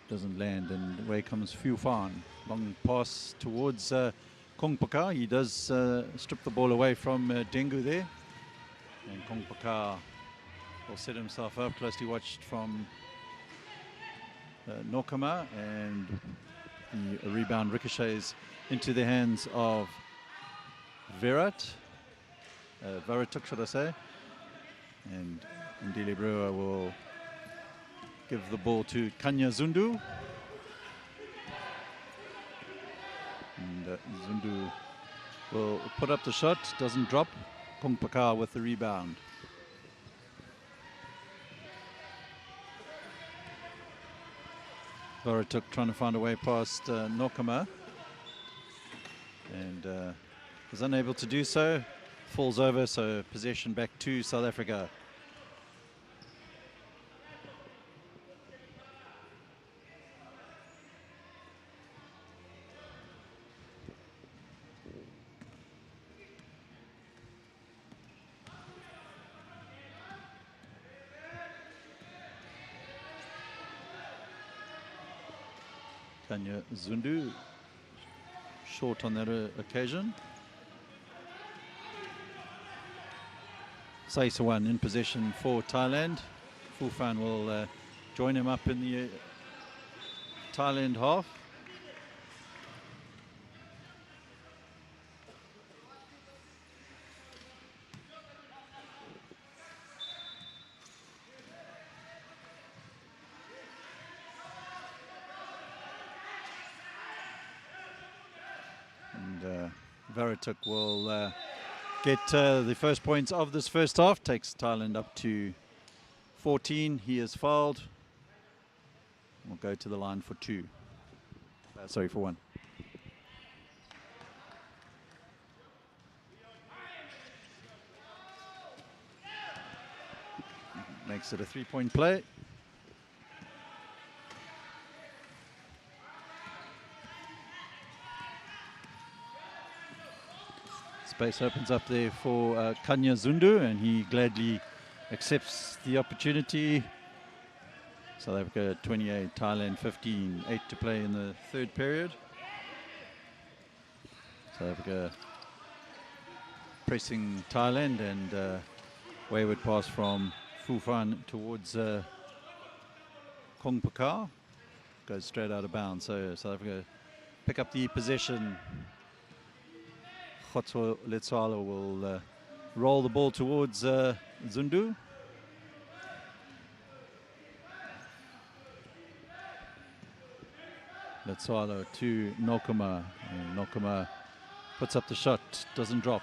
doesn't land, and away comes Fu Fan. Long pass towards Kong Paka. He does strip the ball away from Dengu there, and Kong Paka will set himself up, closely watched from Nokama, and the rebound ricochets into the hands of Varatuk, should I say, and Ndile Brewer will give the ball to Kanya Zundu. And Zundu will put up the shot, doesn't drop. Kong Paka with the rebound. Varatuk trying to find a way past Nokama, and was unable to do so. Falls over, so possession back to South Africa. Kanya Zundu short on that occasion. Saisawan in possession for Thailand. Fufan will join him up in the Thailand half. And Varatuk will get the first points of this first half, takes Thailand up to 14. He is fouled. We'll go to the line for for one. Makes it a 3-point play. Space opens up there for Kanya Zundu, and he gladly accepts the opportunity. South Africa 28, Thailand 15, 8 to play in the third period. South Africa pressing Thailand, and wayward pass from Fufan towards Kong Paka. Goes straight out of bounds, so South Africa pick up the possession. Khotso Letsalo will roll the ball towards Zundu. Letsalo to Nokama, and Nokama puts up the shot, doesn't drop.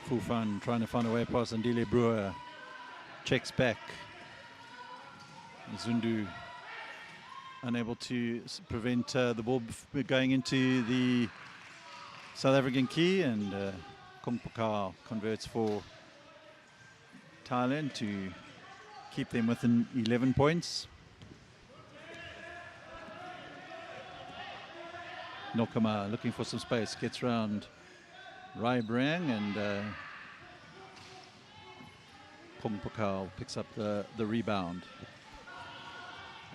Fufan trying to find a way past Ndile Brewer, checks back. Zundu unable to prevent the ball going into the South African key, and Kong Paka converts for Thailand to keep them within 11 points. Nokama looking for some space, gets round Rai Brang, and Kong Paka picks up the rebound.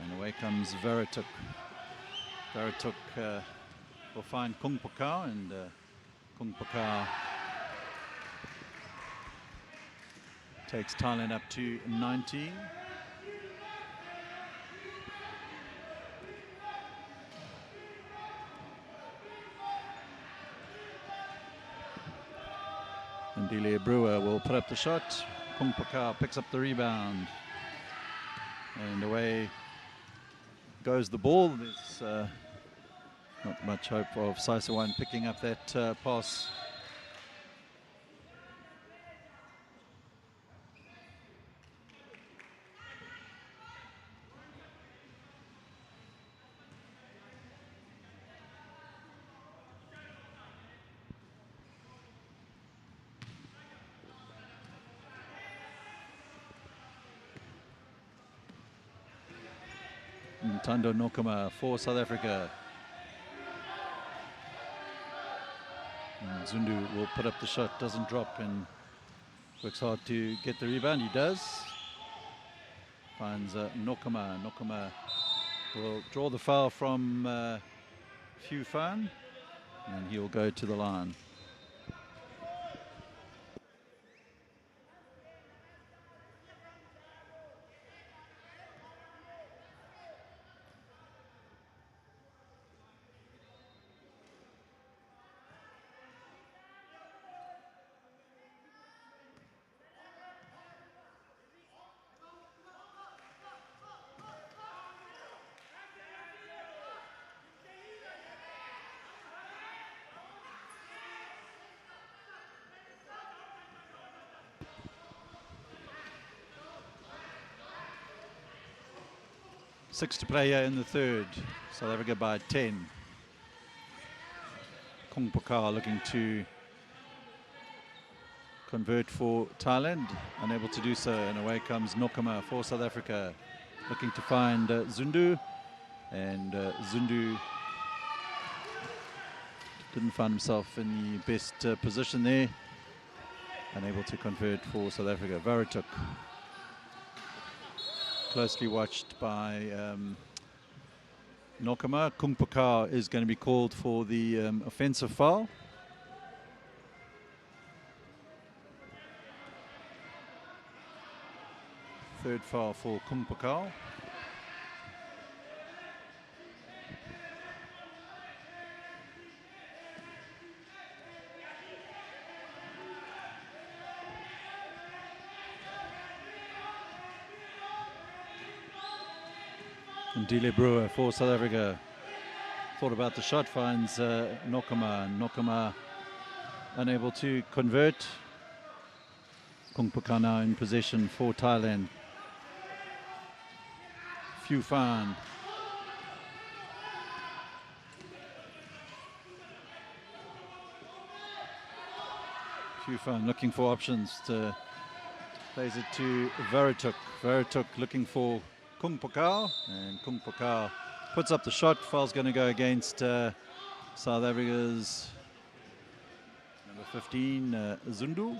And away comes Varatuk. Varatuk will find Kong Paka, and Kong Paka takes Thailand up to 19. And Ndile Brewer will put up the shot. Kong Paka picks up the rebound, and away goes the ball. There's not much hope of Saisawan picking up that pass. Tando Nokama for South Africa. And Zundu will put up the shot, doesn't drop, and works hard to get the rebound. He does. Finds Nokama. Nokama will draw the foul from Fan, and he'll go to the line. Six to play here in the third. South Africa by 10. Kung Pakar looking to convert for Thailand, unable to do so, and away comes Nokama for South Africa, looking to find Zundu, and Zundu didn't find himself in the best position there, unable to convert for South Africa. Varituk, closely watched by Nokama. Kung Pakar is going to be called for the offensive foul. Third foul for Kung Pakar. And Dile Brewer for South Africa. Thought about the shot, finds Nokama. Nokama unable to convert. Kung Pakar now in possession for Thailand. Fan. Fan looking for options, to plays it to Varituk. Varituk looking for Kung Pakar, and Kung Pakar puts up the shot. Foul's going to go against South Africa's number 15, Zundu.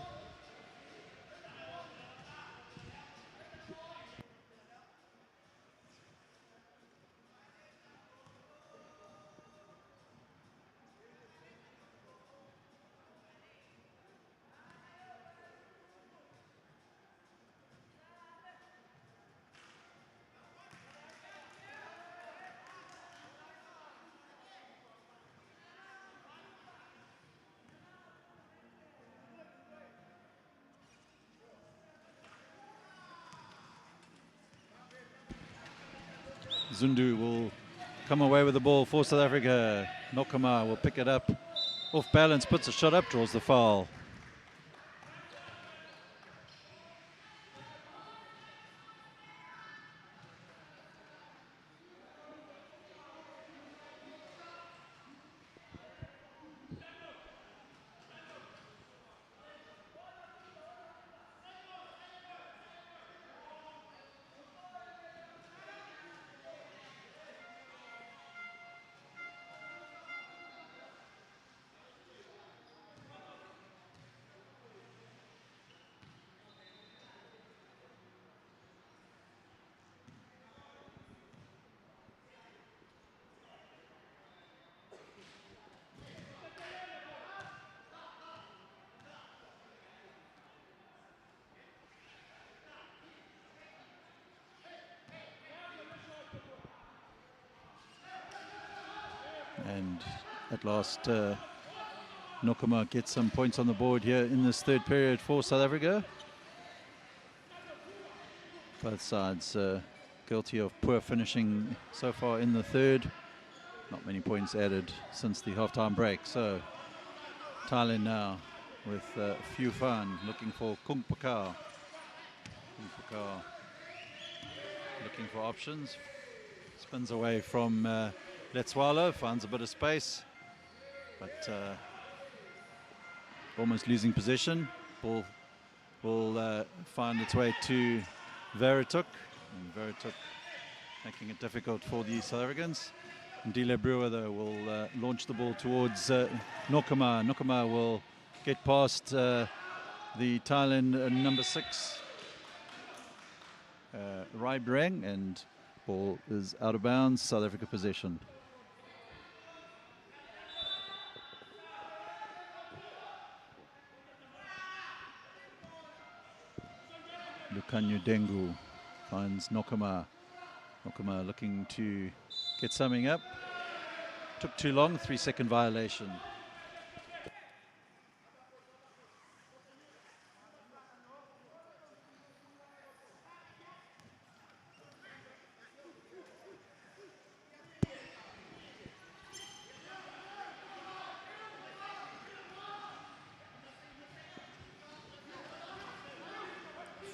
Zundu will come away with the ball for South Africa. Nokama will pick it up off balance, puts a shot up, draws the foul. And at last, Nokama gets some points on the board here in this third period for South Africa. Both sides guilty of poor finishing so far in the third. Not many points added since the halftime break. So Thailand now with Fan looking for Kung Pakar. Kung Pakar looking for options. Spins away from Letswalo, finds a bit of space, but almost losing possession. Ball will find its way to Varituk, and Varituk making it difficult for the South Africans. Ndile Brewer, though, will launch the ball towards Nokama. Nokama will get past the Thailand number 6, Rai Breng, and ball is out of bounds. South Africa possession. Lukanyu Dengu finds Nokama. Nokama looking to get something up. Took too long, 3-second violation.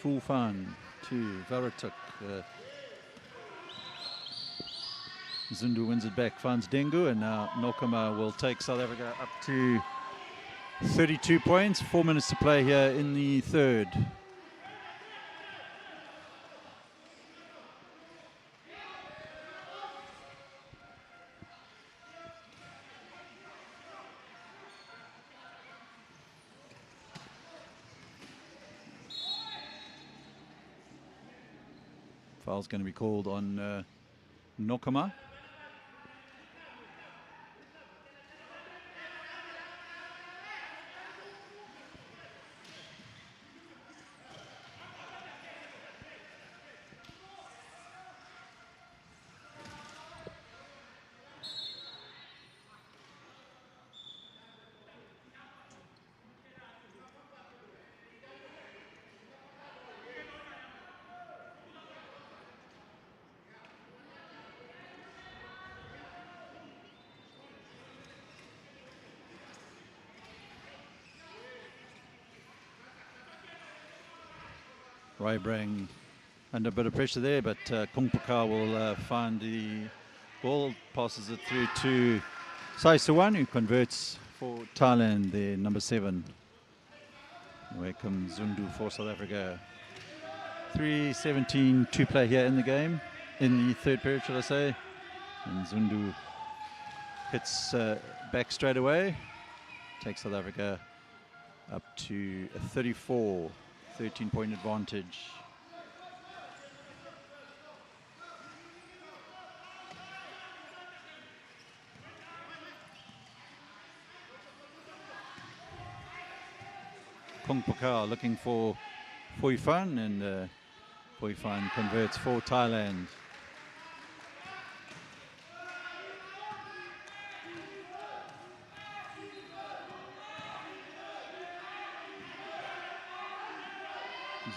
Fulfan to Varatuk. Zundu wins it back, finds Dengu, and now Nokama will take South Africa up to 32 points. 4 minutes to play here in the third. Foul's going to be called on Nokama. Rai Breng under a bit of pressure there, but Kung Paka will find the ball, passes it through to Sai Suwan, who converts for Thailand, their number 7. Away comes Zundu for South Africa. 3:17 to play here in the game, in the third period, shall I say. And Zundu hits back straight away, takes South Africa up to a 34. 13-point advantage. Kung Paka looking for Fulfan, and Fulfan converts for Thailand.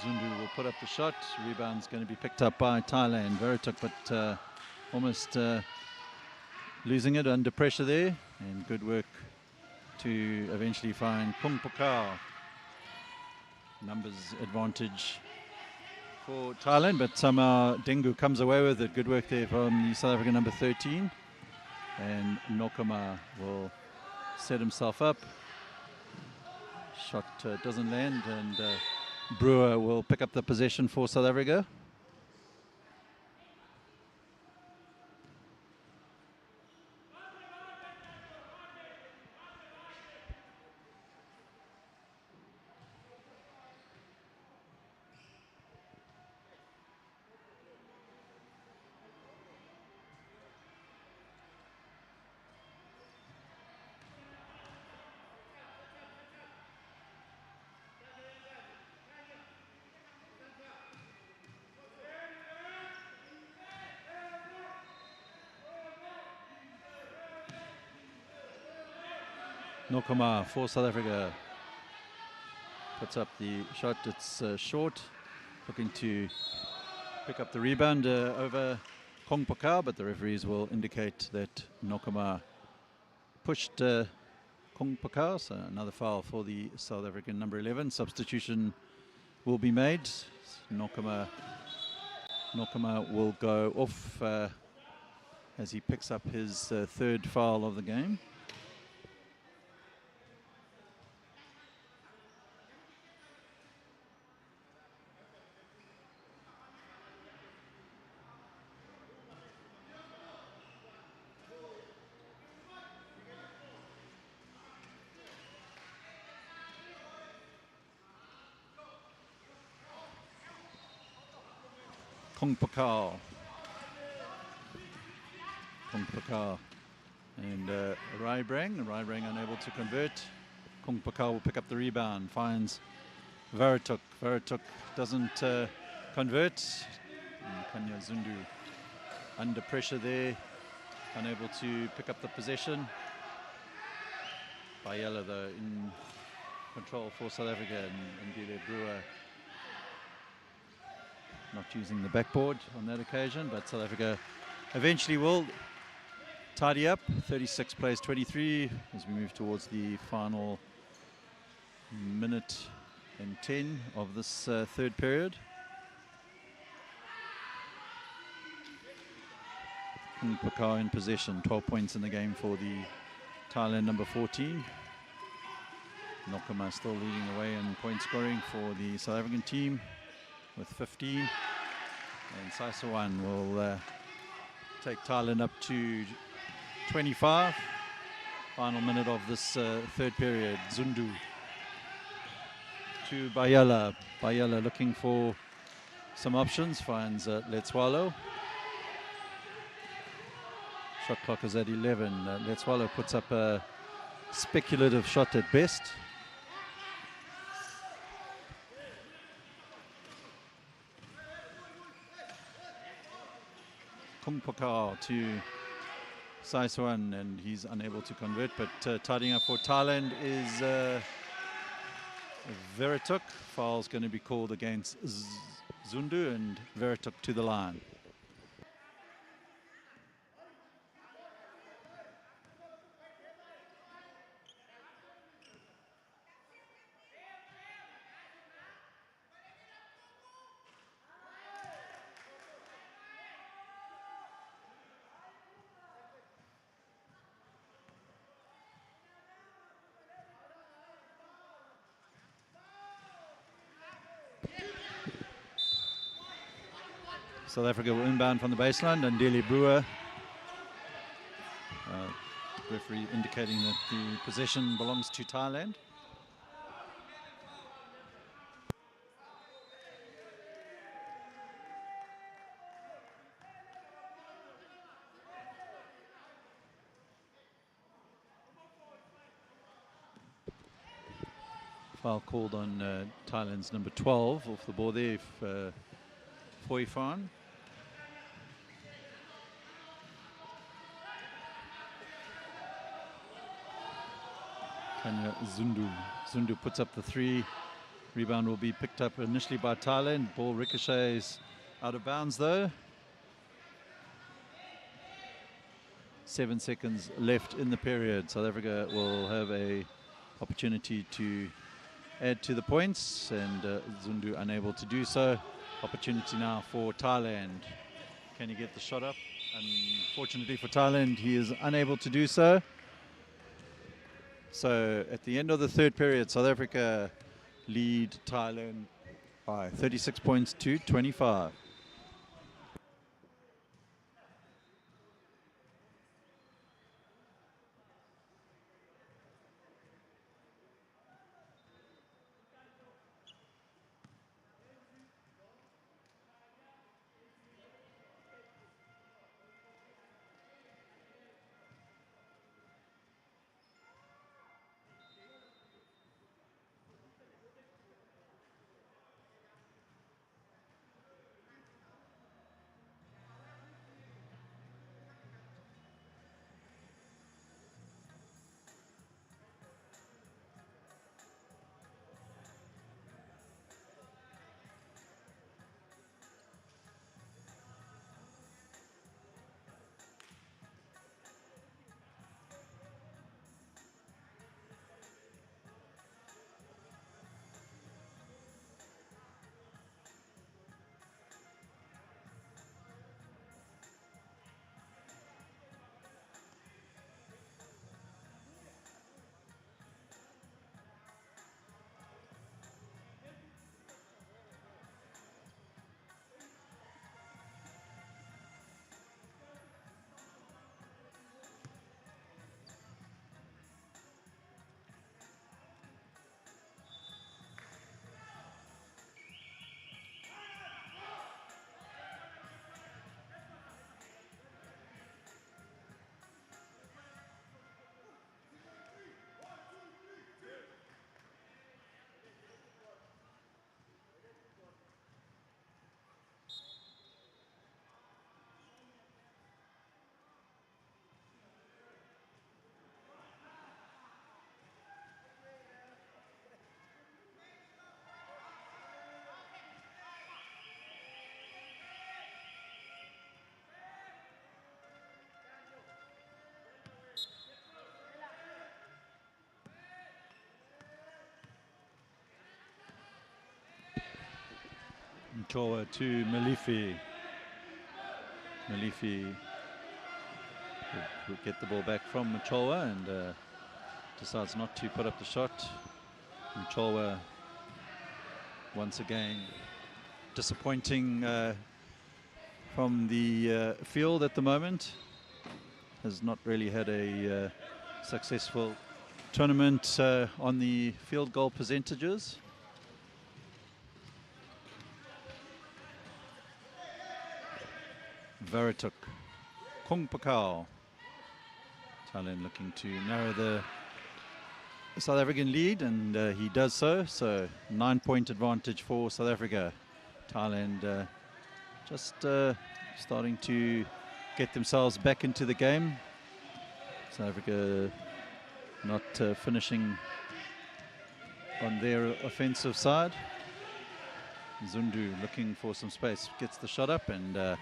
Zundu will put up the shot. Rebound's going to be picked up by Thailand. Varatuk, but almost losing it under pressure there. And good work to eventually find Kung Paka. Numbers advantage for Thailand, but somehow Dengu comes away with it. Good work there from the South African number 13. And Nokama will set himself up. Shot doesn't land, and Brewer will pick up the possession for South Africa. Nokama for South Africa puts up the shot. It's short, looking to pick up the rebound over Kung Paka, but the referees will indicate that Nokama pushed Kung Paka, so another foul for the South African number 11. Substitution will be made. Nokama will go off as he picks up his third foul of the game. Kung Pakao. Kung Pakao. And Raibrang unable to convert. Kung Pakao will pick up the rebound, finds Varatuk. Varatuk doesn't convert. And Kanya Zundu under pressure there, unable to pick up the possession. Bayela though in control for South Africa, and Ndile Brewer not using the backboard on that occasion, but South Africa eventually will tidy up. 36 plays 23 as we move towards the final minute and 10 of this third period. Kung Pakao in possession, 12 points in the game for the Thailand number 14. Nokama still leading the way in point scoring for the South African team with 15. And Saisawan will take Thailand up to 25. Final minute of this third period. Zundu to Bayela. Bayela looking for some options, finds Letswalo. Shot clock is at 11. Letswalo puts up a speculative shot at best. Kung Pakao to Saiswan, and he's unable to convert, but tidying up for Thailand is Veratuk. Foul's going to be called against Zundu, and Veratuk to the line. South Africa will inbound from the baseline, and Ndile Brewer, referee indicating that the possession belongs to Thailand. Foul called on Thailand's number 12 off the ball there, Foifan. Kanya Zundu. Zundu puts up the three. Rebound will be picked up initially by Thailand. Ball ricochets out of bounds though. 7 seconds left in the period. South Africa will have a opportunity to add to the points, and Zundu unable to do so. Opportunity now for Thailand. Can he get the shot up? Unfortunately for Thailand, he is unable to do so. So at the end of the third period, South Africa lead Thailand by 36 points to 25. Mchowa to Malifi. Malifi will get the ball back from Mchowa and decides not to put up the shot. Mchowa once again disappointing from the field at the moment. Has not really had a successful tournament on the field goal percentages. Verituk, Kung Pakao. Thailand looking to narrow the South African lead, and he does so. So 9-point advantage for South Africa. Thailand just starting to get themselves back into the game. South Africa not finishing on their offensive side. Zundu looking for some space, gets the shot up and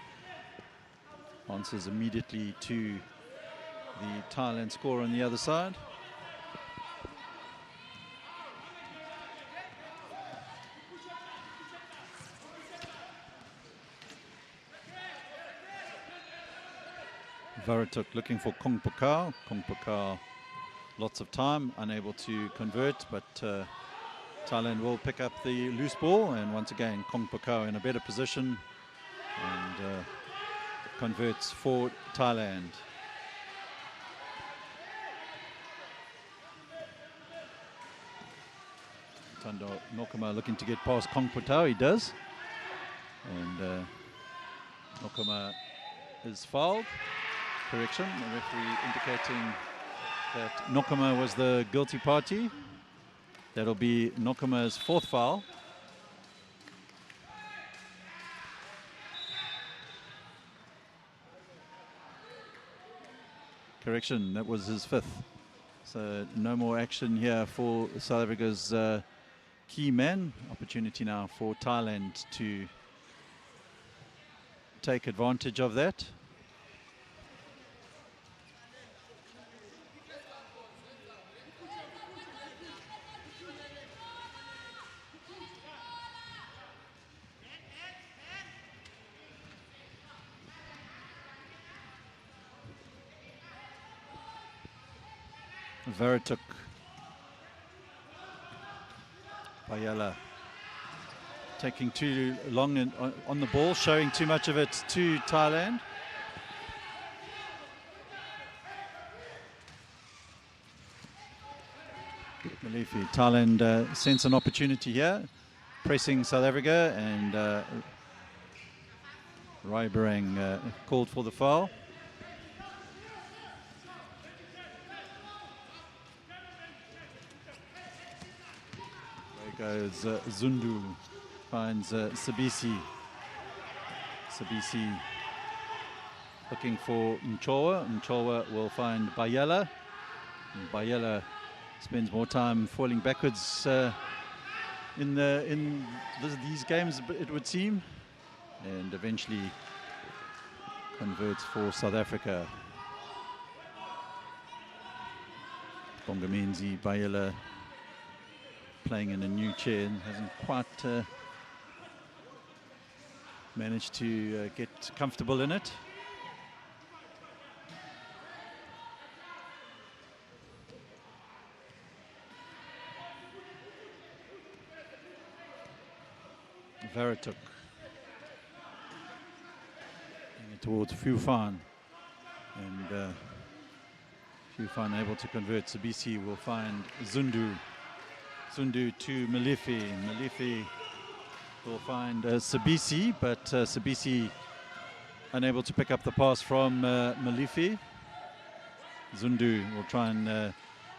answers immediately to the Thailand score on the other side. Verituk looking for Kung Pakao. Kung Pakao, lots of time, unable to convert, but Thailand will pick up the loose ball, and once again Kung Pakao in a better position and converts for Thailand. Tando Nokama looking to get past Kung Pakao, he does, and Nokama is fouled. Correction, the referee indicating that Nokama was the guilty party. That'll be Nokama's 4th foul. Correction, that was his 5th. So no more action here for South Africa's key man. Opportunity now for Thailand to take advantage of that. Verituk, Bayala taking too long on the ball, showing too much of it to Thailand. Malifi, Thailand sense an opportunity here, pressing South Africa, and Raibarang called for the foul. Goes Zundu, finds Sabisi. Sabisi looking for Mchowa. Mchowa will find Bayala. And Bayala spends more time falling backwards in these games, it would seem, and eventually converts for South Africa. Bongamenzi, Bayala playing in a new chair and hasn't quite managed to get comfortable in it. Verituk towards Fufan, and Fufan able to convert. Sabisi will find Zundu. Zundu to Malifi. Malifi will find Sabisi, but Sabisi unable to pick up the pass from Malifi. Zundu will try and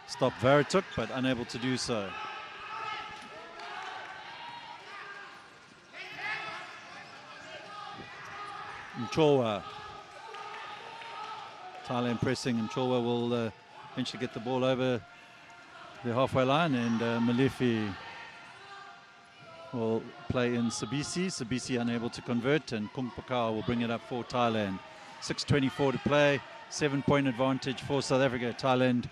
stop Verituk, but unable to do so. Mchowa. Thailand pressing. Mchowa will eventually get the ball over the halfway line, and Malifi will play in Sabisi. Sabisi unable to convert, and Kung Pakao will bring it up for Thailand. 6:24 to play, 7-point advantage for South Africa. Thailand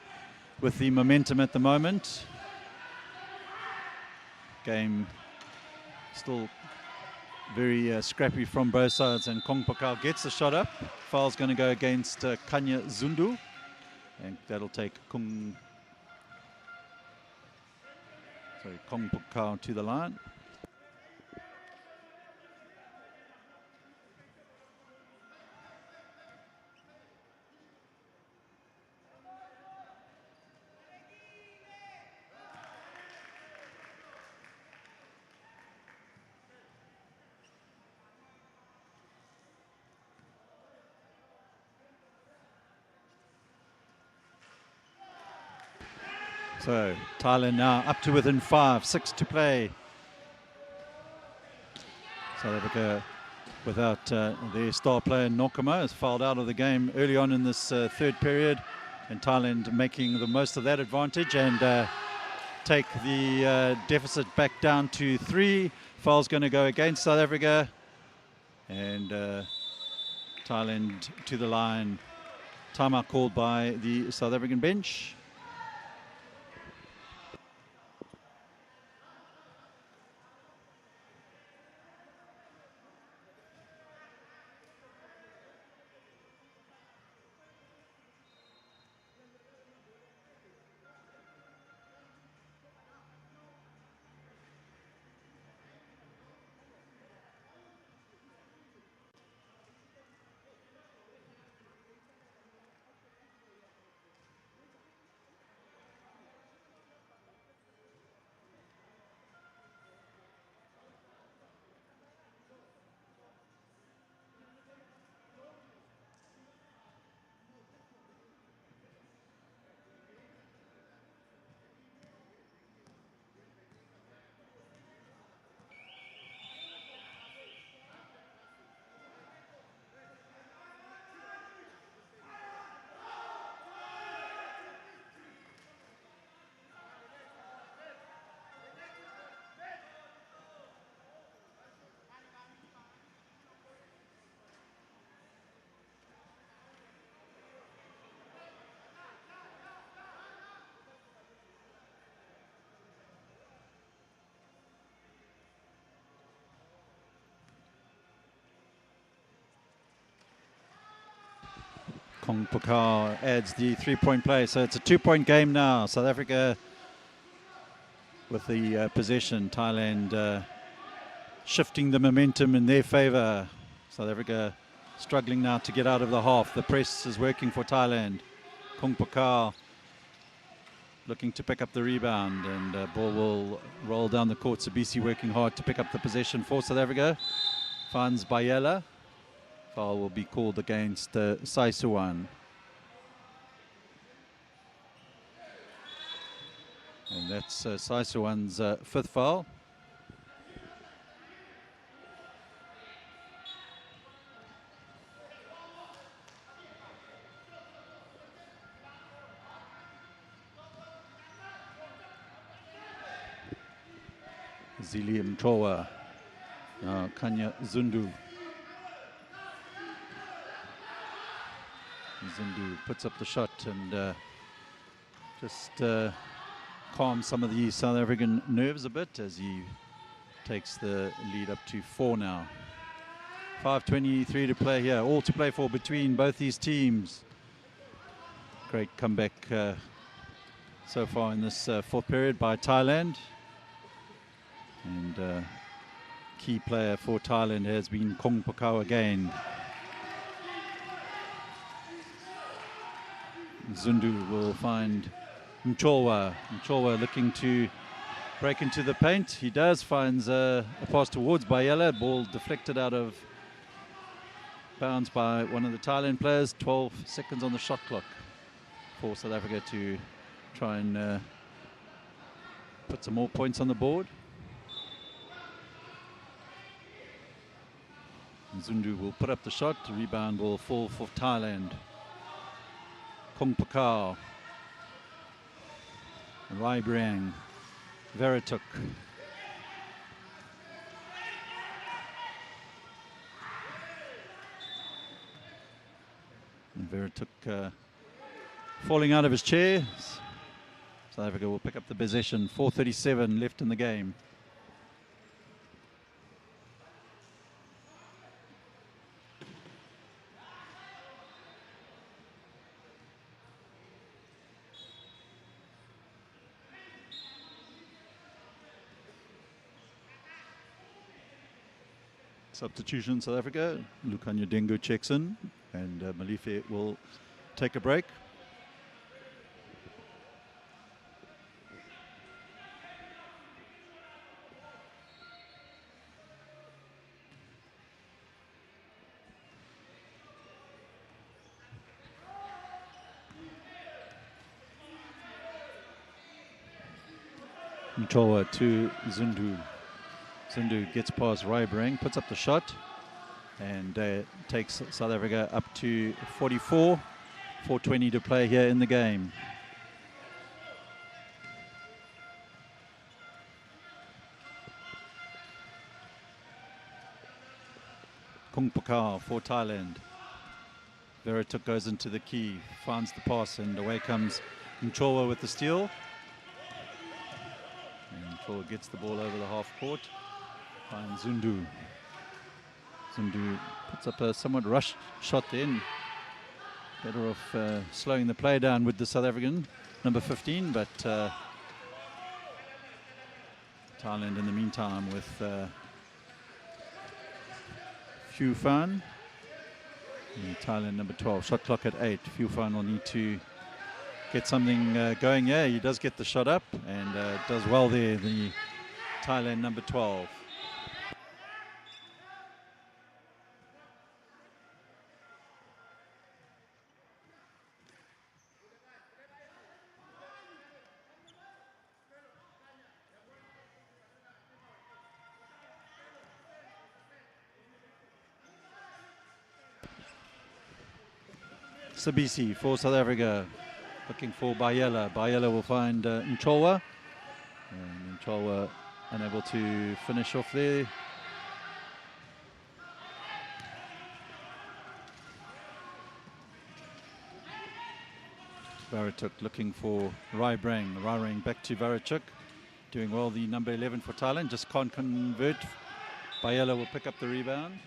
with the momentum at the moment. Game still very scrappy from both sides, and Kong Pakao gets the shot up. Foul's going to go against Kanya Zundu, and that'll take Kong Pakao to the line. So Thailand now up to within 5, 6 to play. South Africa without their star player Nokama has fouled out of the game early on in this third period, and Thailand making the most of that advantage and take the deficit back down to 3. Foul's going to go against South Africa, and Thailand to the line. Timeout called by the South African bench. Kong Pakao adds the 3-point play, so it's a 2-point game now. South Africa with the possession. Thailand shifting the momentum in their favor. South Africa struggling now to get out of the half. The press is working for Thailand. Kong Pakao looking to pick up the rebound, and ball will roll down the court. Sabisi working hard to pick up the possession for South Africa. Finds Bayela. Foul will be called against Saisuan. And that's Saisuan's 5th foul. Zili Mtowa. Kanya Zundu. Zundu puts up the shot and just calms some of the South African nerves a bit as he takes the lead up to 4 now. 5:23 to play here, all to play for between both these teams. Great comeback so far in this 4th period by Thailand. And key player for Thailand has been Kong Pakao again. Zundu will find Mcholwa. Mcholwa looking to break into the paint. He does, finds a pass towards Bayela. Ball deflected out of bounds by one of the Thailand players. 12 seconds on the shot clock for South Africa to try and put some more points on the board. Zundu will put up the shot. The rebound will fall for Thailand. Kong Pakao, Raibrang, Verituk. Verituk falling out of his chair. South Africa will pick up the possession. 4:37 left in the game. Substitution South Africa. Lukanya Dengo checks in, and Malife will take a break. Mchowa to Zundu. Zundu gets past Raibrang, puts up the shot, and takes South Africa up to 44. 4:20 to play here in the game. Kung Pakao for Thailand. Verituk goes into the key, finds the pass, and away comes Mchowa with the steal. And Mchowa gets the ball over the half court. Finds Zundu. Zundu puts up a somewhat rushed shot then. Better off slowing the play down with the South African, number 15, but Thailand in the meantime with Phu Phan. Thailand number 12, shot clock at 8. Phu Phan will need to get something going. Yeah, he does get the shot up and does well there, the Thailand number 12. Sabisi for South Africa, looking for Bayela. Bayela will find Mchowa. And Mchowa unable to finish off there. Verituk looking for Raibrang. Raibrang back to Verituk. Doing well, the number 11 for Thailand. Just can't convert. Bayela will pick up the rebound.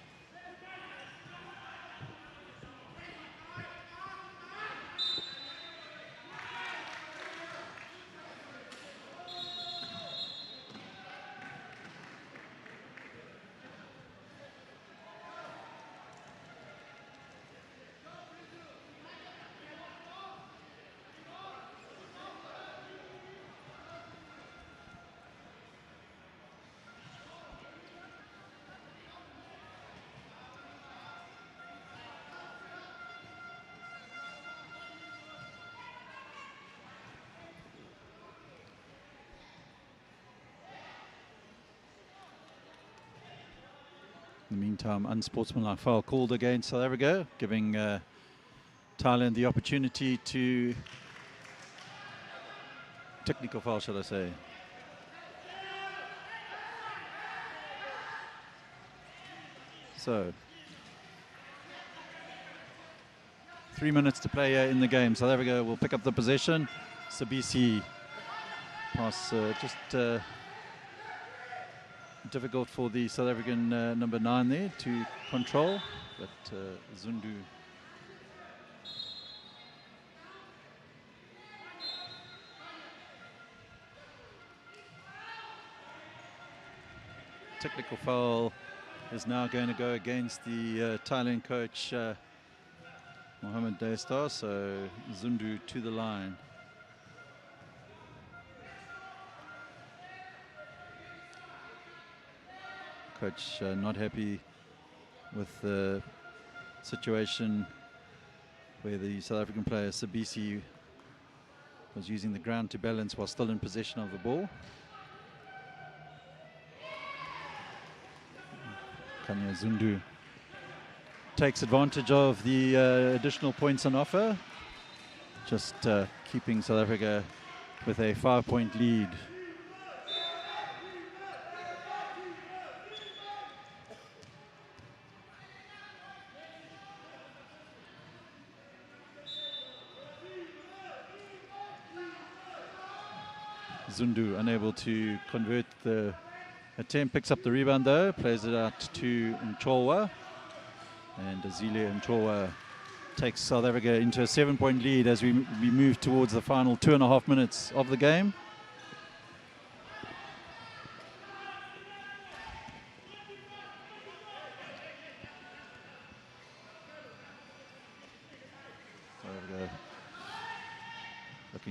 In the meantime, unsportsmanlike foul called against South Africa, giving Thailand the opportunity to, technical foul shall I say. So, 3 minutes to play in the game. South Africa will pick up the possession. Sabisi pass just difficult for the South African number 9 there to control, but Zundu technical foul is now going to go against the Thailand coach Mohamed Daystar, so Zundu to the line. Coach not happy with the situation where the South African player Sabisi was using the ground to balance while still in possession of the ball. Kanya Zundu takes advantage of the additional points on offer, just keeping South Africa with a 5-point lead. Zundu unable to convert the attempt, picks up the rebound though, plays it out to Mchowa, and Azile Mchowa takes South Africa into a 7-point lead as we move towards the final 2.5 minutes of the game.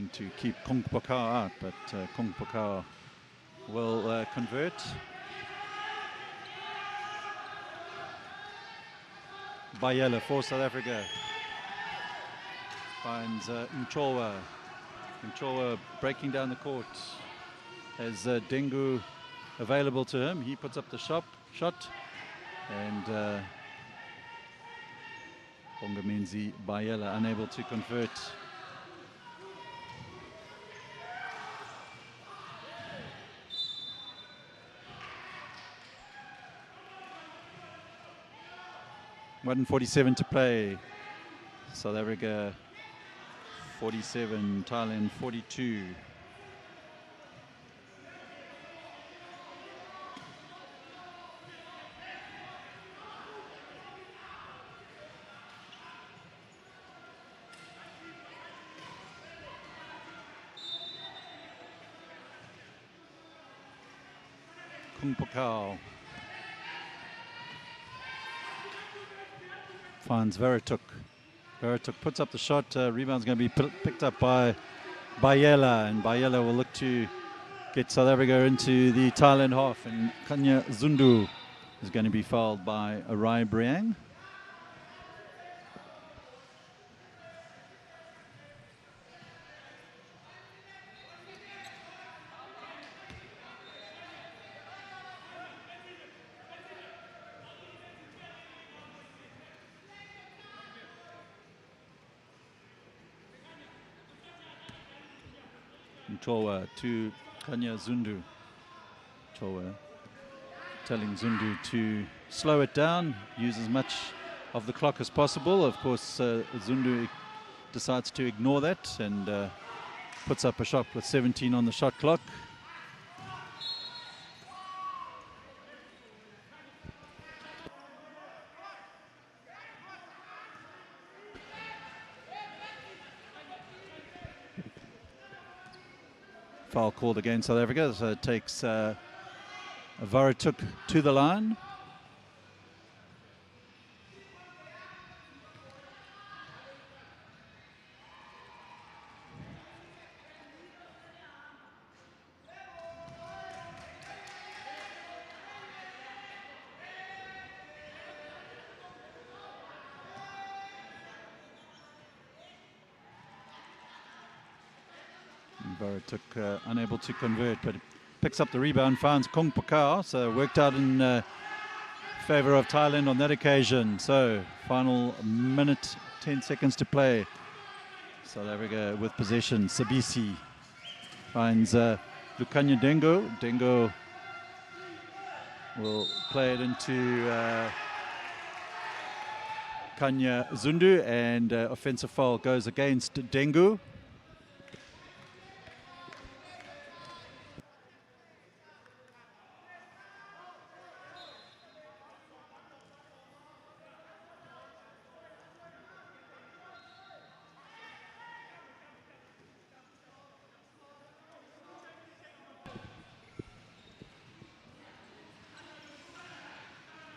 looking to keep Kung Pakao out, but Kung Pakao will convert. Bayela for South Africa. Finds Mchowa. Mchowa breaking down the court. Has Dengu available to him. He puts up the shot. And Bongaminzi Bayela unable to convert. One 47 to play. South Africa 47, Thailand 42. Kung Pakao finds Verituk. Verituk puts up the shot. Rebound's going to be picked up by Bayela, and Bayela will look to get South Africa into the Thailand half. And Kanya Zundu is going to be fouled by Arai Briang. Chowa to Kanya Zundu. Chowa telling Zundu to slow it down, use as much of the clock as possible. Of course, Zundu decides to ignore that and puts up a shot with 17 on the shot clock. Foul called against South Africa, so it takes Verituk to the line. Verituk unable to convert, but picks up the rebound, finds Kung Pakao, so worked out in favor of Thailand on that occasion. So final minute, 10 seconds to play. South Africa with possession. Sabisi finds Lukanya Dengo. Dengo will play it into Kanya Zundu, and offensive foul goes against Dengu.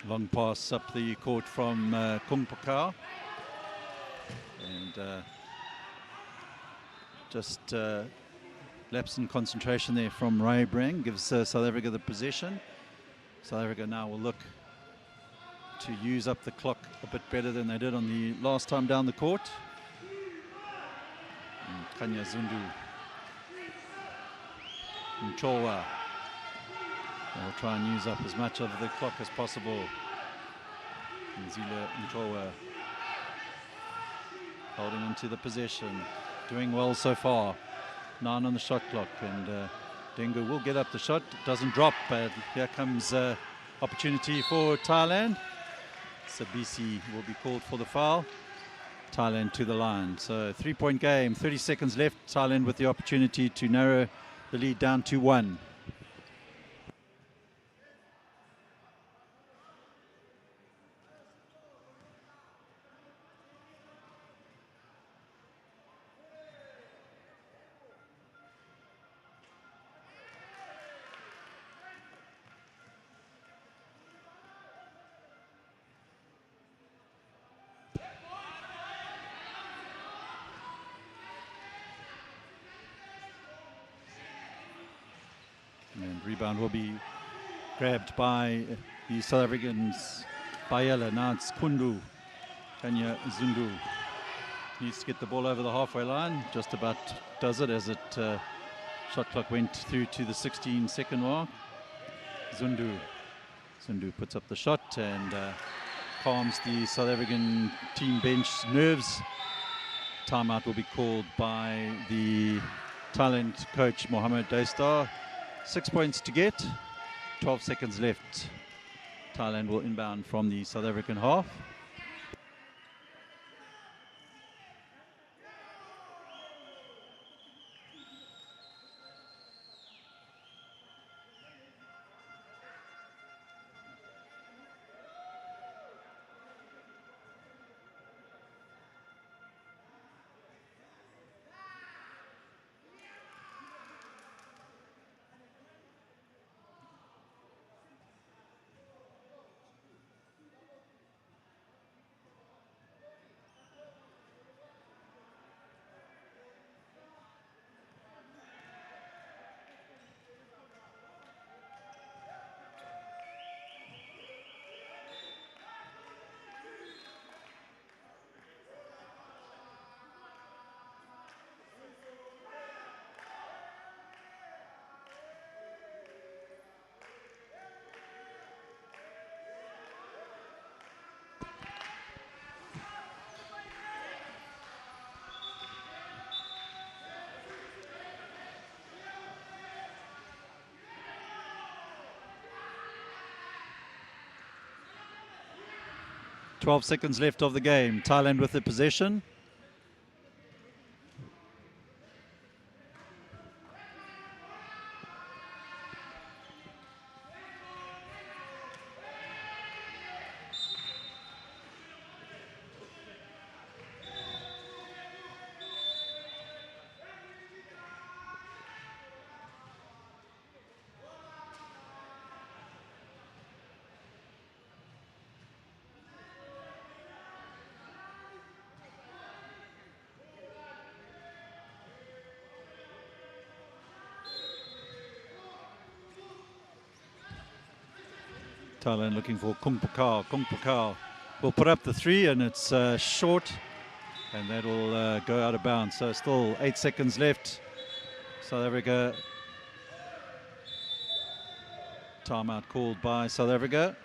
Long pass up the court from Kung Pakao. And just lapse in concentration there from Rai Brang, gives South Africa the possession. South Africa now will look to use up the clock a bit better than they did on the last time down the court. And Kanya Zundu. Mchowa. They'll try and use up as much of the clock as possible. Nzila Mchowa holding into the possession, doing well so far. 9 on the shot clock, and Dengu will get up the shot. Doesn't drop, but here comes opportunity for Thailand. Sabisi will be called for the foul. Thailand to the line. So 3-point game, 30 seconds left. Thailand with the opportunity to narrow the lead down to 1. rebound will be grabbed by the South Africans. Bayela, now it's Kundu. Kanya Zundu needs to get the ball over the halfway line. Just about does it as it shot clock went through to the 16-second mark. Zundu puts up the shot and calms the South African team bench nerves. Timeout will be called by the Thailand coach Mohammed Daystar. 6 points to get, 12 seconds left. Thailand will inbound from the South African half. Twelve seconds left of the game. Thailand with the possession. Thailand looking for Kung Pakao. Kung Pakao will put up the three, and it's short, and that will go out of bounds. So still 8 seconds left. South Africa. Timeout called by South Africa.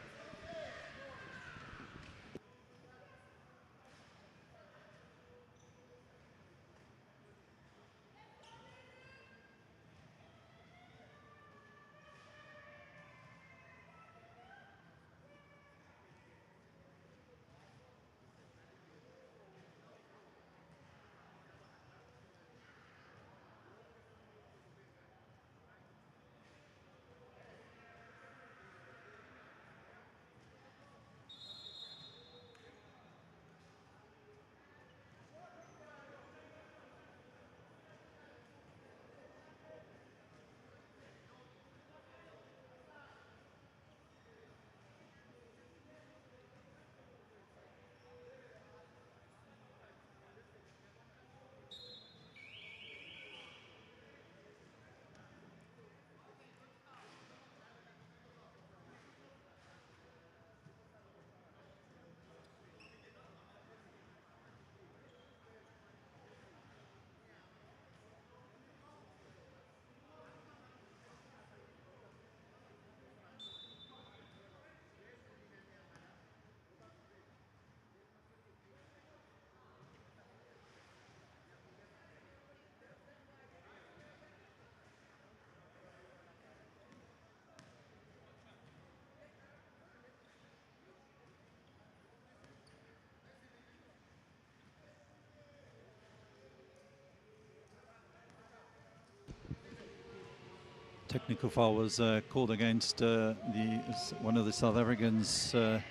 Technical foul was called against one of the South Africans, but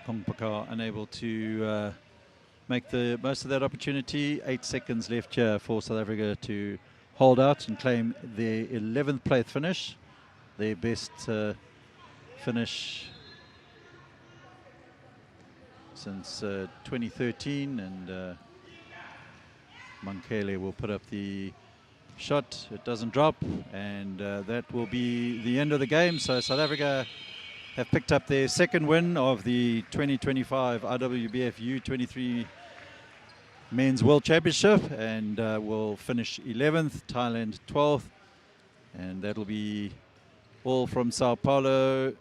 Kung Pakao unable to make the most of that opportunity. 8 seconds left here for South Africa to hold out and claim their 11th place finish, their best finish since 2013, and Mankele will put up the shot, it doesn't drop, and that will be the end of the game. So South Africa have picked up their second win of the 2025 IWBF U23 Men's World Championship, and will finish 11th, Thailand 12th, and that'll be all from Sao Paulo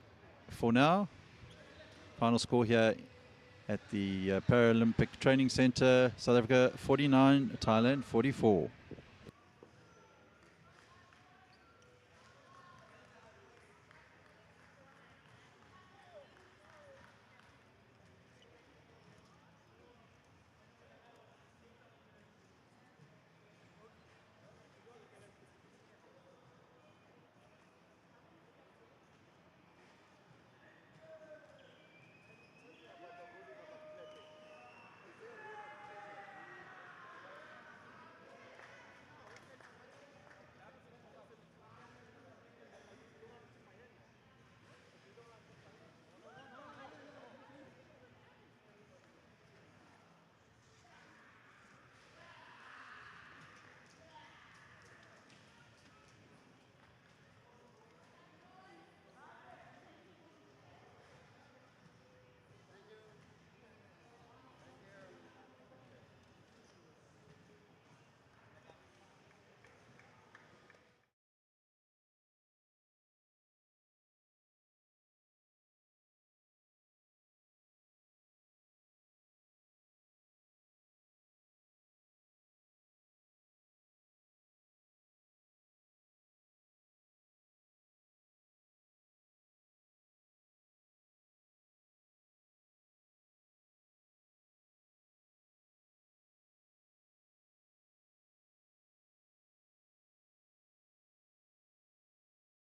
for now. Final score here at the Paralympic Training Center: South Africa 49, Thailand 44.